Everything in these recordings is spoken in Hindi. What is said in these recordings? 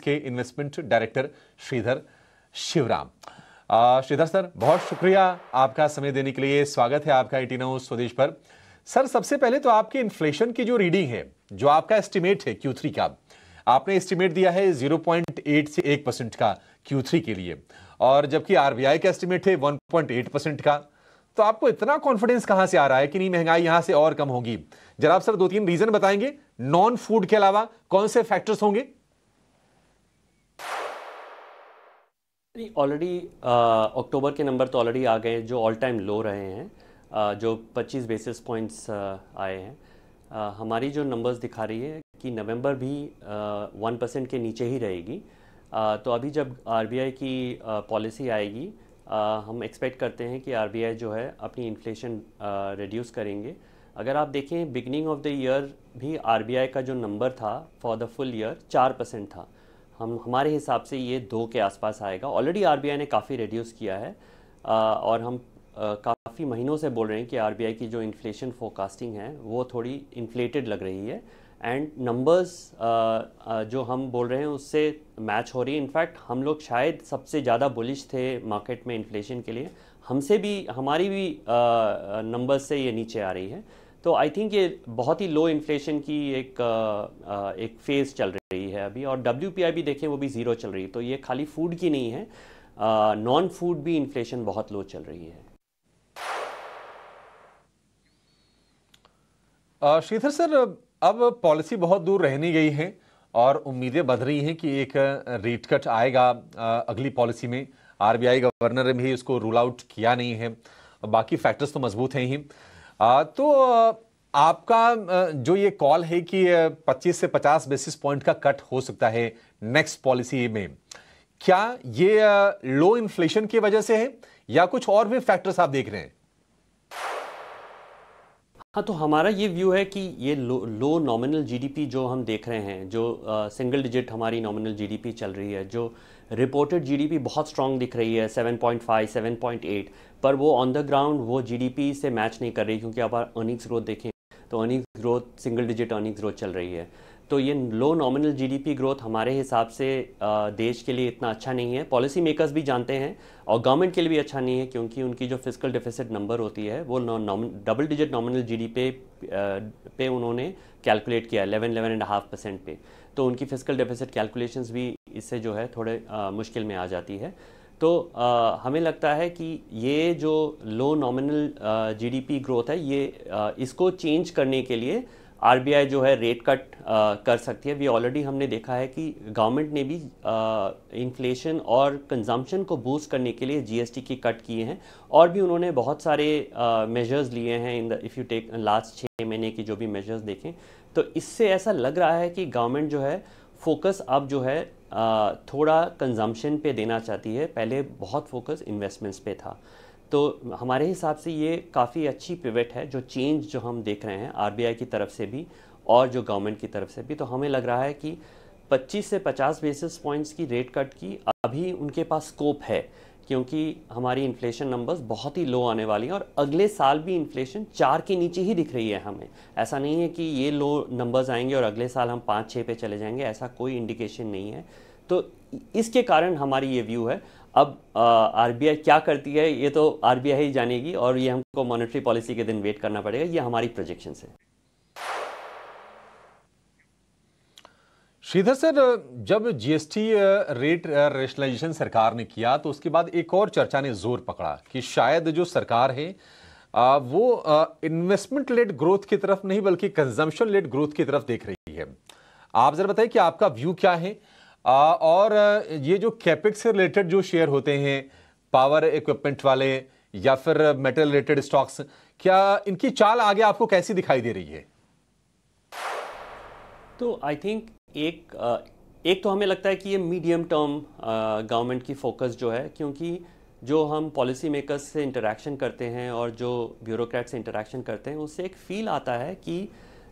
के investment director Shridhar Shivram. Shridhar sir, बहुत शुक्रिया आपका समय देने के लिए। स्वागत है आपका 18 न्यूज़ स्वदेश पर। सर, सबसे पहले तो आपके इन्फ्लेशन की जो रीडिंग है, जो आपका एस्टिमेट है Q3 का, आपने एस्टिमेट दिया है 0.8 से 1% का Q3 के लिए, और जबकि आरबीआई का एस्टिमेट है 1.8% का। तो आपको इतना कॉन्फिडेंस कहां से आ रहा है कि नहीं महंगाई यहां से और कम होगी? जरा आप सर 2-3 रीजन बताएंगे, नॉन फूड के अलावा कौन से फैक्टर्स होंगे? ऑलरेडी अक्टूबर के नंबर तो ऑलरेडी आ गए जो ऑल टाइम लो रहे हैं, जो 25 बेसिस पॉइंट्स आए हैं। हमारी जो नंबर्स दिखा रही है कि नवंबर भी 1% के नीचे ही रहेगी। तो अभी जब आरबीआई की पॉलिसी आएगी, हम एक्सपेक्ट करते हैं कि आरबीआई जो है अपनी इन्फ्लेशन रिड्यूस करेंगे। अगर आप देखें बिगनिंग ऑफ द ईयर भी आरबीआई का जो नंबर था फॉर द फुल ईयर 4% था। हमारे हिसाब से ये 2 के आसपास आएगा। ऑलरेडी आरबीआई ने काफ़ी रिड्यूस किया है, और हम काफ़ी महीनों से बोल रहे हैं कि आरबीआई की जो इन्फ्लेशन फोरकास्टिंग है वो थोड़ी इन्फ्लेटेड लग रही है, एंड नंबर्स जो हम बोल रहे हैं उससे मैच हो रही है। इनफैक्ट हम लोग शायद सबसे ज़्यादा बुलिश थे मार्केट में इन्फ्लेशन के लिए, हमसे भी हमारी भी नंबर्स से ये नीचे आ रही है। तो आई थिंक ये बहुत ही लो इन्फ्लेशन की एक फेज़ चल रही है अभी, और WPI भी देखें वो भी 0 चल रही है। तो ये खाली फूड की नहीं है, नॉन फूड भी इन्फ्लेशन बहुत लो चल रही है। श्रीधर सर, अब पॉलिसी बहुत दूर रह नहीं गई है और उम्मीदें बढ़ रही हैं कि एक रेट कट आएगा अगली पॉलिसी में। आरबीआई गवर्नर ने भी उसको रूल आउट किया नहीं है, बाकी फैक्टर्स तो मजबूत हैं ही। तो आपका जो ये कॉल है कि 25 से 50 बेसिस पॉइंट का कट हो सकता है नेक्स्ट पॉलिसी में, क्या ये लो इन्फ्लेशन की वजह से है या कुछ और भी फैक्टर्स आप देख रहे हैं? हाँ, तो हमारा ये व्यू है कि ये लो नॉमिनल जीडीपी जो हम देख रहे हैं, जो सिंगल डिजिट हमारी नॉमिनल जीडीपी चल रही है, जो रिपोर्टेड जीडीपी बहुत स्ट्रांग दिख रही है 7.5 7.8, पर वो ऑन द ग्राउंड वो जीडीपी से मैच नहीं कर रही, क्योंकि आप अर्निंग्स ग्रोथ देखें तो earnings growth single digit earnings growth चल रही है। तो ये लो नॉमिनल जीडीपी ग्रोथ हमारे हिसाब से देश के लिए इतना अच्छा नहीं है। पॉलिसी मेकर्स भी जानते हैं और गवर्नमेंट के लिए भी अच्छा नहीं है, क्योंकि उनकी जो फिस्कल डेफिसिट नंबर होती है वो डबल डिजिट नॉमिनल जीडीपी पे उन्होंने कैलकुलेट किया 11-11.5% पे। तो उनकी फिस्कल डेफिसिट कैलकुलेशंस भी इससे जो है थोड़े मुश्किल में आ जाती है। तो हमें लगता है कि ये जो लो नॉमिनल जीडीपी ग्रोथ है, ये इसको चेंज करने के लिए आरबीआई जो है रेट कट कर सकती है। भी ऑलरेडी हमने देखा है कि गवर्नमेंट ने भी इन्फ्लेशन और कंजम्पशन को बूस्ट करने के लिए जीएसटी की कट किए हैं, और भी उन्होंने बहुत सारे मेजर्स लिए हैं in the if you take last 6 महीने की जो भी मेजर्स देखें, तो इससे ऐसा लग रहा है कि गवर्नमेंट जो है फोकस अब जो है थोड़ा कंजम्पशन पे देना चाहती है। पहले बहुत फोकस इन्वेस्टमेंट्स पे था। तो हमारे हिसाब से ये काफ़ी अच्छी पिवट है, जो चेंज जो हम देख रहे हैं आरबीआई की तरफ से भी और जो गवर्नमेंट की तरफ से भी। तो हमें लग रहा है कि 25 से 50 बेसिस पॉइंट्स की रेट कट की अभी उनके पास स्कोप है, क्योंकि हमारी इन्फ्लेशन नंबर्स बहुत ही लो आने वाली हैं, और अगले साल भी इन्फ्लेशन 4 के नीचे ही दिख रही है हमें। ऐसा नहीं है कि ये लो नंबर्स आएंगे और अगले साल हम 5-6 पे चले जाएंगे, ऐसा कोई इंडिकेशन नहीं है। तो इसके कारण हमारी ये व्यू है। अब आरबीआई क्या करती है ये तो आरबीआई ही जानेगी, और ये हमको मॉनेटरी पॉलिसी के दिन वेट करना पड़ेगा। ये हमारी प्रोजेक्शन है। श्रीधर सर, जब जीएसटी रेट रेशनलाइजेशन सरकार ने किया तो उसके बाद एक और चर्चा ने जोर पकड़ा कि शायद जो सरकार है वो इन्वेस्टमेंट लेड ग्रोथ की तरफ नहीं बल्कि कंजम्पशन लेड ग्रोथ की तरफ देख रही है। आप जरा बताइए कि आपका व्यू क्या है, और ये जो कैपेक्स से रिलेटेड जो शेयर होते हैं, पावर इक्विपमेंट वाले या फिर मेटल रिलेटेड स्टॉक्स, क्या इनकी चाल आगे आपको कैसी दिखाई दे रही है? तो आई थिंक एक तो हमें लगता है कि ये मीडियम टर्म गवर्नमेंट की फोकस जो है, क्योंकि जो हम पॉलिसी मेकर्स से इंटरेक्शन करते हैं और जो ब्यूरोक्रेट से इंटरेक्शन करते हैं, उससे एक फील आता है कि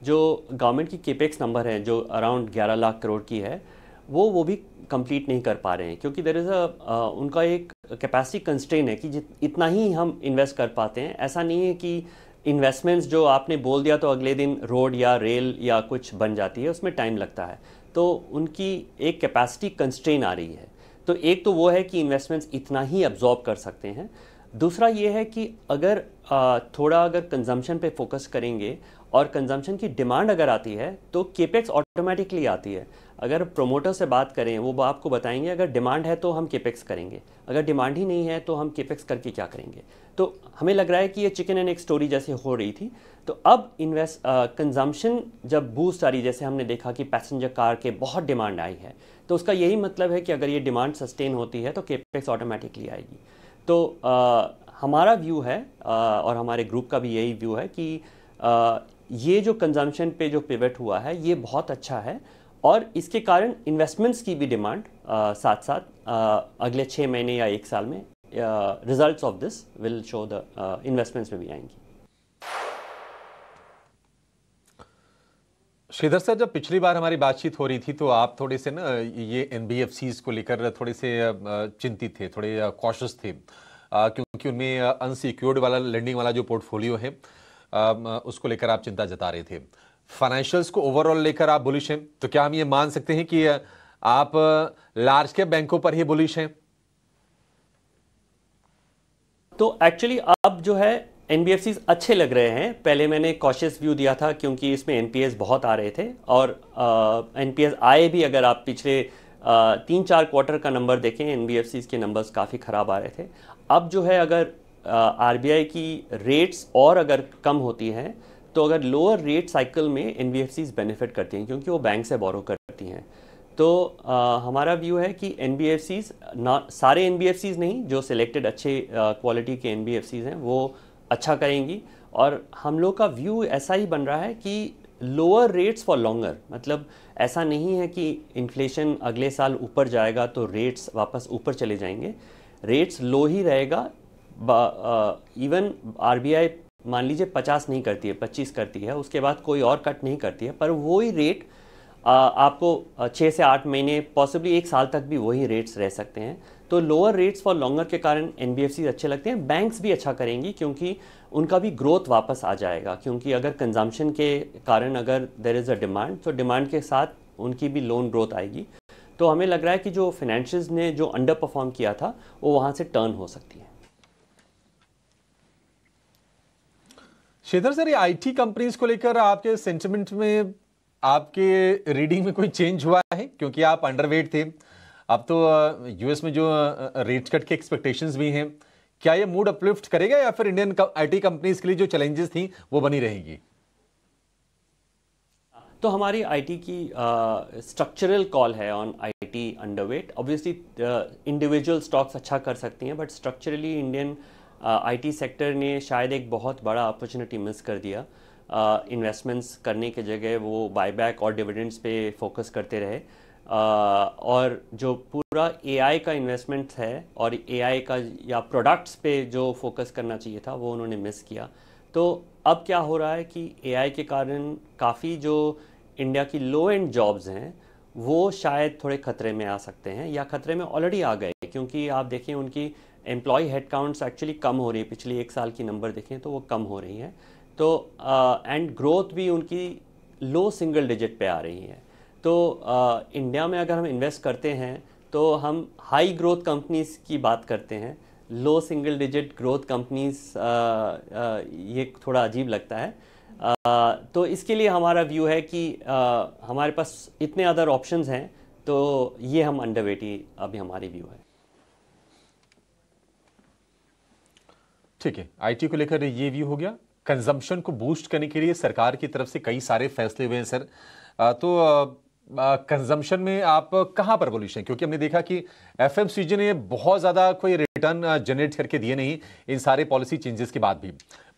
जो गवर्नमेंट की केपेक्स नंबर है जो अराउंड 11 लाख करोड़ की है, वो भी कंप्लीट नहीं कर पा रहे हैं, क्योंकि देयर इज़ उनका एक कैपेसिटी कंस्ट्रेन है कि इतना ही हम इन्वेस्ट कर पाते हैं। ऐसा नहीं है कि इन्वेस्टमेंट्स जो आपने बोल दिया तो अगले दिन रोड या रेल या कुछ बन जाती है, उसमें टाइम लगता है। तो उनकी एक कैपेसिटी कंस्ट्रेन आ रही है। तो एक तो वो है कि इन्वेस्टमेंट्स इतना ही अब्जॉर्ब कर सकते हैं। दूसरा ये है कि अगर थोड़ा अगर कंजम्पशन पे फोकस करेंगे और कंजम्पशन की डिमांड अगर आती है तो केपेक्स ऑटोमेटिकली आती है। अगर प्रोमोटर से बात करें वो आपको बताएंगे अगर डिमांड है तो हम केपेक्स करेंगे, अगर डिमांड ही नहीं है तो हम केपेक्स करके क्या करेंगे। तो हमें लग रहा है कि ये चिकन एंड एग स्टोरी जैसे हो रही थी। तो अब कंजम्पशन जब बूस्ट आ रही, जैसे हमने देखा कि पैसेंजर कार के बहुत डिमांड आई है, तो उसका यही मतलब है कि अगर ये डिमांड सस्टेन होती है तो केपेक्स ऑटोमेटिकली आएगी। तो हमारा व्यू है और हमारे ग्रुप का भी यही व्यू है कि ये जो कंजम्पशन पे जो पिवट हुआ है ये बहुत अच्छा है और इसके कारण इन्वेस्टमेंट्स की भी डिमांड साथ साथ अगले 6 महीने या 1 साल में results of this will show the investments में भी आएंगी। श्रीधर सर, जब पिछली बार हमारी बातचीत हो रही थी तो आप थोड़े से ना ये एनबीएफसीज को लेकर थोड़े से चिंतित थे, थोड़े कॉशियस थे, क्योंकि उनमें अनसिक्योर्ड वाला लेंडिंग वाला जो पोर्टफोलियो है उसको लेकर आप चिंता जता रहे थे। फाइनेंशियल्स को ओवरऑल लेकर आप बुलिश हैं, तो क्या हम ये मान सकते हैं कि आप लार्ज कैप बैंकों पर ही बुलिश हैं? तो एक्चुअली अब जो है एनबीएफसीज अच्छे लग रहे हैं। पहले मैंने कॉशियस व्यू दिया था क्योंकि इसमें एनपीएस बहुत आ रहे थे और एनपीएस आए भी, अगर आप पिछले 3-4 क्वार्टर का नंबर देखें एनबीएफसीज के नंबर्स काफ़ी ख़राब आ रहे थे। अब जो है अगर आरबीआई की रेट्स और अगर कम होती हैं तो अगर लोअर रेट साइकिल में एनबीएफसीज बेनिफिट करती हैं क्योंकि वो बैंक से बोरो करती हैं। तो हमारा व्यू है कि एनबीएफसीज, ना सारे एनबीएफसीज नहीं, जो सिलेक्टेड अच्छे क्वालिटी के एनबीएफसीज हैं वो अच्छा करेंगी। और हम लोग का व्यू ऐसा ही बन रहा है कि लोअर रेट्स फॉर लॉन्गर, मतलब ऐसा नहीं है कि इन्फ्लेशन अगले साल ऊपर जाएगा तो रेट्स वापस ऊपर चले जाएंगे। रेट्स लो ही रहेगा। इवन आरबीआई मान लीजिए 50 नहीं करती है, 25 करती है, उसके बाद कोई और कट नहीं करती है, पर वही रेट आपको 6 से 8 महीने पॉसिबली 1 साल तक भी वही रेट्स रह सकते हैं। तो लोअर रेट्स फॉर लॉन्गर के कारण एनबीएफसी अच्छे लगते हैं। बैंक्स भी अच्छा करेंगी क्योंकि उनका भी ग्रोथ वापस आ जाएगा, क्योंकि अगर कंजम्पशन के कारण अगर देयर इज़ अ डिमांड तो डिमांड के साथ उनकी भी लोन ग्रोथ आएगी। तो हमें लग रहा है कि जो फाइनेंशियल्स ने जो अंडर परफॉर्म किया था वो वहाँ से टर्न हो सकती है। श्रीधर सर, ये आईटी कंपनीज को लेकर आपके सेंटिमेंट में, आपके रीडिंग में कोई चेंज हुआ है? क्योंकि आप अंडरवेट थे, अब तो यूएस में जो रेट कट के एक्सपेक्टेशंस भी हैं, क्या ये मूड अपलिफ्ट करेगा या फिर इंडियन आईटी कंपनीज के लिए जो चैलेंजेस थी वो बनी रहेगी? तो हमारी आईटी की स्ट्रक्चरल कॉल है on IT underweight. Obviously individual stocks अच्छा कर सकती हैं, but structurally Indian IT sector ने शायद एक बहुत बड़ा अपॉर्चुनिटी मिस कर दिया। इन्वेस्टमेंट्स करने के जगह वो बायबैक और डिविडेंड्स पे फोकस करते रहे, और जो पूरा एआई का इन्वेस्टमेंट है और एआई का या प्रोडक्ट्स पे जो फोकस करना चाहिए था वो उन्होंने मिस किया। तो अब क्या हो रहा है कि एआई के कारण काफ़ी जो इंडिया की लो एंड जॉब्स हैं वो शायद थोड़े खतरे में आ सकते हैं या खतरे में ऑलरेडी आ गए, क्योंकि आप देखें उनकी एम्प्लॉय हेडकाउंट्स एक्चुअली कम हो रही है। पिछली 1 साल की नंबर देखें तो वो कम हो रही है। तो एंड ग्रोथ भी उनकी लो सिंगल डिजिट पे आ रही है। तो इंडिया में अगर हम इन्वेस्ट करते हैं तो हम हाई ग्रोथ कंपनीज की बात करते हैं, लो सिंगल डिजिट ग्रोथ कंपनीज ये थोड़ा अजीब लगता है। तो इसके लिए हमारा व्यू है कि हमारे पास इतने अदर ऑप्शंस हैं, तो ये हम अंडरवेटी अभी हमारी व्यू है। ठीक है, आईटी को लेकर ये व्यू हो गया। कंजम्पशन को बूस्ट करने के लिए सरकार की तरफ से कई सारे फैसले हुए हैं सर, तो कंजम्पशन में आप कहां पर बुलिश हैं? क्योंकि हमने देखा कि एफएमसीजी ने बहुत ज्यादा कोई रिटर्न जनरेट करके दिए नहीं इन सारे पॉलिसी चेंजेस के बाद भी।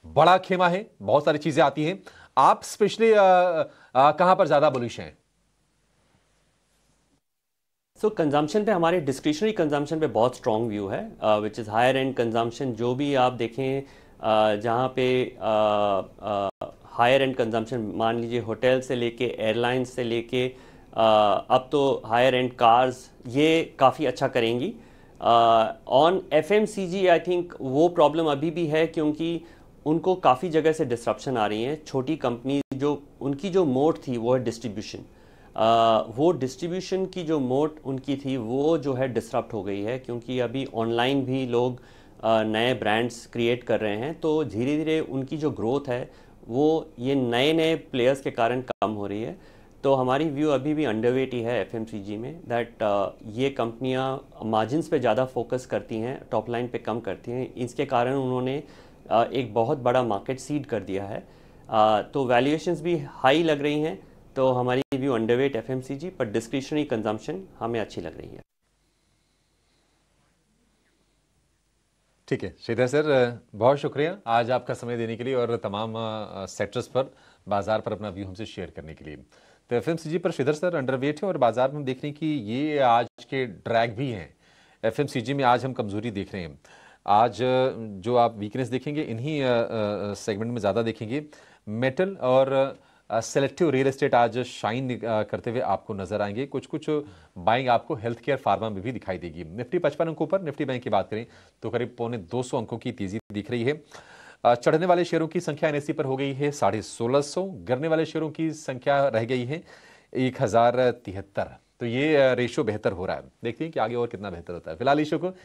बड़ा खेमा है, बहुत सारी चीजें आती हैं, आप स्पेशली कहां पर ज्यादा बुलिश हैं? सो कंजम्पशन पे, हमारे डिस्क्रिशनरी कंजम्पशन पे बहुत स्ट्रॉन्ग व्यू है, which is higher and consumption. जो भी आप देखें जहाँ पे हायर एंड कंजम्पशन, मान लीजिए होटल से लेके एयरलाइंस से लेके अब तो हायर एंड कार्स, ये काफ़ी अच्छा करेंगी। ऑन एफएमसीजी आई थिंक वो प्रॉब्लम अभी भी है क्योंकि उनको काफ़ी जगह से डिसरप्शन आ रही हैं। छोटी कंपनी जो उनकी जो मोड थी वो है डिस्ट्रीब्यूशन। वो डिस्ट्रीब्यूशन की जो मोड उनकी थी वो जो है डिसरप्ट हो गई है, क्योंकि अभी ऑनलाइन भी लोग नए ब्रांड्स क्रिएट कर रहे हैं, तो धीरे धीरे उनकी जो ग्रोथ है वो ये नए नए प्लेयर्स के कारण कम हो रही है। तो हमारी व्यू अभी भी अंडरवेट ही है एफएमसीजी में, दैट ये कंपनियां मार्जिन्स पे ज़्यादा फोकस करती हैं, टॉप लाइन पे कम करती हैं। इसके कारण उन्होंने एक बहुत बड़ा मार्केट सीड कर दिया है। तो वैल्यूएशंस भी हाई लग रही हैं। तो हमारी व्यू अंडरवेट एफएमसीजी, पर डिस्क्रिशनरी कंजम्पशन हमें अच्छी लग रही है। ठीक है श्रीधर सर, बहुत शुक्रिया आज आपका समय देने के लिए और तमाम सेक्टर्स पर, बाजार पर अपना व्यू हमसे शेयर करने के लिए। तो एफएमसीजी पर श्रीधर सर अंडरवेट है और बाजार में हम देख रहे हैं कि ये आज के ड्रैग भी हैं। एफएमसीजी में आज हम कमजोरी देख रहे हैं। आज जो आप वीकनेस देखेंगे इन्हीं सेगमेंट में ज़्यादा देखेंगे। मेटल और सेलेक्टिव रियल एस्टेट आज शाइन करते हुए आपको नजर आएंगे। कुछ कुछ बाइंग आपको हेल्थ केयर फार्मा में भी दिखाई देगी। निफ्टी 55 अंकों पर, निफ्टी बैंक की बात करें तो करीब 250 अंकों की तेजी दिख रही है। चढ़ने वाले शेयरों की संख्या एनएसई पर हो गई है 1650, गिरने वाले शेयरों की संख्या रह गई है 1073। तो ये रेशियो बेहतर हो रहा है। देखते हैं कि आगे और कितना बेहतर होता है। फिलहाल इशू को